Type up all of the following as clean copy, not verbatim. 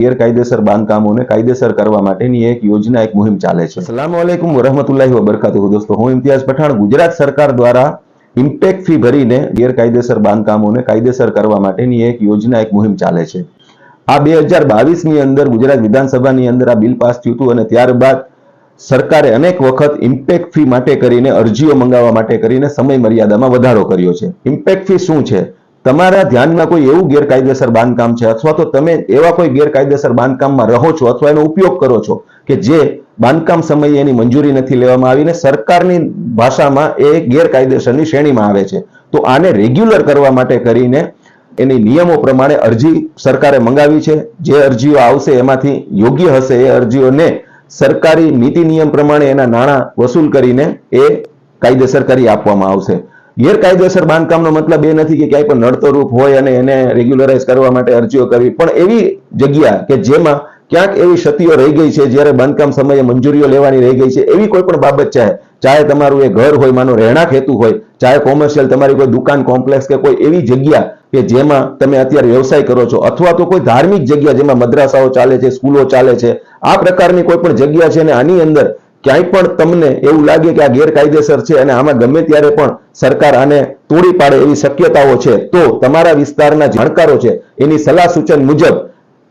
ગેરકાયદેસર બાંધકામોને કાયદેસર કરવા માટેની એક યોજના, એક મુહિમ ચાલે છે। અસ્સલામુ અલૈકુમ વરહમતુલ્લાહિ વબરકાતુહુ। દોસ્તો, હું ઇમ્તિયાઝ પઠાણ ગુજરાત સરકાર દ્વારા ઇમ્પેક્ટ ફી ભરીને ગેરકાયદેસર બાંધકામોને કાયદેસર કરવા માટેની એક યોજના, એક મુહિમ ચાલે છે। આ 2022ની અંદર ગુજરાત વિધાનસભાની અંદર આ બિલ પાસ થયું હતું અને ત્યારબાદ સરકારે અનેક વખત ઇમ્પેક્ટ ફી માટે કરીને અરજીઓ મંગાવવા માટે કરીને સમય મર્યાદામાં વધારો કર્યો છે। ઇમ્પેક્ટ ફી શું છે? તમારા ધ્યાનમાં કોઈ એવું ગેરકાયદેસર બાંધકામ છે અથવા તો તમે એવા કોઈ ગેરકાયદેસર બાંધકામમાં રહો છો અથવા એનો ઉપયોગ કરો છો કે જે બાંધકામ સમયે એની મંજૂરી નથી લેવામાં આવીને સરકારની ભાષામાં એ ગેરકાયદેસરની શ્રેણીમાં આવે છે, તો આને રેગ્યુલર કરવા માટે કરીને એની નિયમો પ્રમાણે અરજી સરકારે મંગાવી છે। જે અરજીઓ આવશે એમાંથી યોગ્ય હશે એ અરજીઓને સરકારી નીતિ નિયમ પ્રમાણે એના નાણાં વસૂલ કરીને એ કાયદેસર કરી આપવામાં આવશે। ગેરકાયદેસર બાંધકામનો મતલબ એ નથી કે ક્યાંય પણ નડતો રૂપ હોય અને એને રેગ્યુલરાઇઝ કરવા માટે અરજીઓ કરવી, પણ એવી જગ્યા કે જેમાં ક્યાંક એવી ક્ષતિઓ રહી ગઈ છે, જ્યારે બાંધકામ સમયે મંજૂરીઓ લેવાની રહી ગઈ છે, એવી કોઈ પણ બાબત ચાહે તમારું એ ઘર હોય, માનો રહેણાંક હેતુ હોય, ચાહે કોમર્શિયલ તમારી કોઈ દુકાન કોમ્પ્લેક્સ કે કોઈ એવી જગ્યા કે જેમાં તમે અત્યારે વ્યવસાય કરો છો, અથવા તો કોઈ ધાર્મિક જગ્યા જેમાં મદ્રાસાઓ ચાલે છે, સ્કૂલો ચાલે છે, આ પ્રકારની કોઈ પણ જગ્યા છે અને આની અંદર ક્યાંય પણ તમને એવું લાગે કે આ ગેરકાયદેસર છે અને આમાં ગમે ત્યારે પણ સરકાર આને તોડી પાડે એવી શક્યતાઓ છે, તો તમારા વિસ્તારના જાણકારો છે એની સલાહ સૂચન મુજબ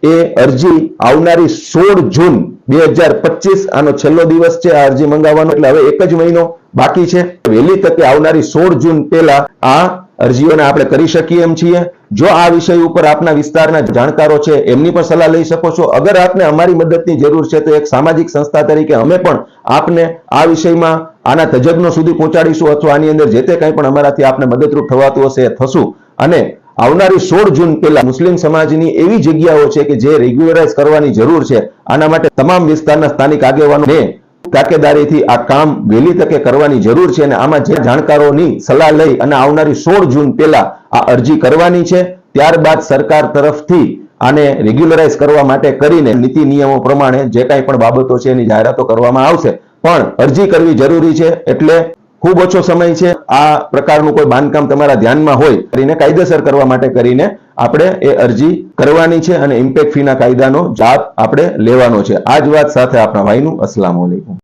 એ અરજી આવનારી 16 જૂન 2025 આનો છેલ્લો દિવસ છે આ અરજી મંગાવવાનો, એટલે હવે એક જ મહિનો બાકી છે। વહેલી તકે આવનારી 16 જૂન પહેલા આ અરજીઓને આપણે કરી શકીએ એમ છીએ। જો આ વિષય ઉપર આપના વિસ્તારના જાણકારો છે એમની પણ સલાહ લઈ શકો છો। અગર આપને અમારી મદદની જરૂર છે તો એક સામાજિક સંસ્થા તરીકે અમે પણ આપને આ વિષયમાં આના તજજ્ઞો સુધી પહોંચાડીશું અથવા આની અંદર જે તે કંઈ પણ અમારાથી આપને મદદરૂપ થવાતું હશે એ થશું। અને આવનારી 16 જૂન પહેલા મુસ્લિમ સમાજની એવી જગ્યાઓ છે કે જે રેગ્યુલરાઇઝ કરવાની જરૂર છે, આના માટે તમામ વિસ્તારના સ્થાનિક આગેવાનોને તાકેદારીથી આ કામ વહેલી તકે કરવાની જરૂર છે અને આમાં જે જાણકારોની સલાહ લઈ અને આવનારી 16 જૂન પહેલા આ અરજી કરવાની છે। ત્યારબાદ સરકાર તરફથી આને રેગ્યુલરાઇઝ કરવા માટે કરીને નીતિ નિયમો પ્રમાણે જે કાંઈ પણ બાબતો છે એની જાહેરાતો કરવામાં આવશે, પણ અરજી કરવી જરૂરી છે। એટલે ખૂબ ઓછો સમય છે। આ પ્રકારનું કોઈ બાંધકામ તમારા ધ્યાનમાં હોય કરીને કાયદેસર કરવા માટે કરીને આપણે એ અરજી કરવાની છે અને ઇમ્પેક્ટ ફીના કાયદાનો લાભ આપણે લેવાનો છે। આ જ વાત સાથે આપણા ભાઈનું અસ્સલામુ અલૈકુમ।